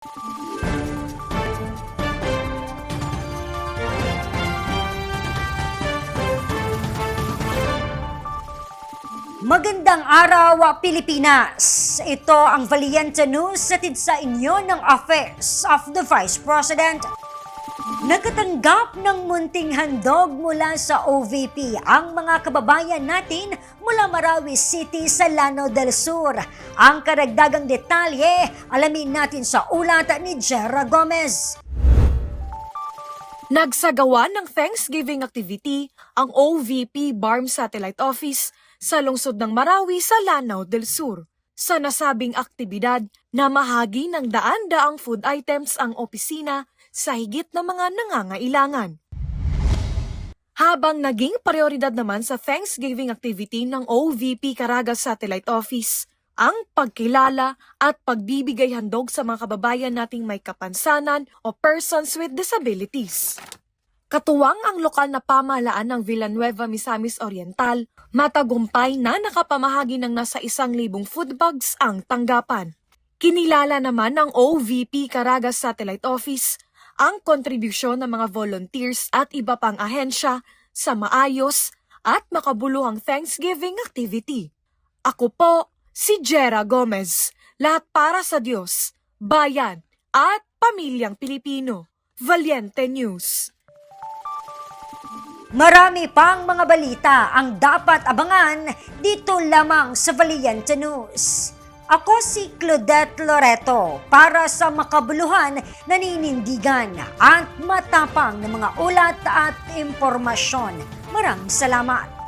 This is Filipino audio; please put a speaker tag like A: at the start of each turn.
A: Magandang araw, Pilipinas! Ito ang Valiente News hatid sa inyo ng Office of the Vice President. Nakatanggap ng munting handog mula sa OVP ang mga kababayan natin mula Marawi City sa Lanao del Sur. Ang karagdagang detalye, alamin natin sa ulat ni Jera Gomez.
B: Nagsagawa ng Thanksgiving activity ang OVP BARM Satellite Office sa lungsod ng Marawi sa Lanao del Sur. Sa nasabing aktibidad, namahagi ng daan-daang food items ang opisina sa higit na mga nangangailangan. Habang naging prioridad naman sa Thanksgiving activity ng OVP Caraga Satellite Office, ang pagkilala at pagbibigay handog sa mga kababayan nating may kapansanan o persons with disabilities. Katuwang ang lokal na pamahalaan ng Villanueva, Misamis Oriental, matagumpay na nakapamahagi ng nasa 1,000 food bags ang tanggapan. Kinilala naman ng OVP Caraga Satellite Office ang kontribusyon ng mga volunteers at iba pang ahensya sa maayos at makabuluhang Thanksgiving activity. Ako po, si Jera Gomez, lahat para sa Diyos, bayan at pamilyang Pilipino. Valiente News.
A: Marami pang mga balita ang dapat abangan dito lamang sa Valiente News. Ako si Claudette Loreto para sa makabuluhan, naninindigan at matapang na mga ulat at impormasyon. Maraming salamat.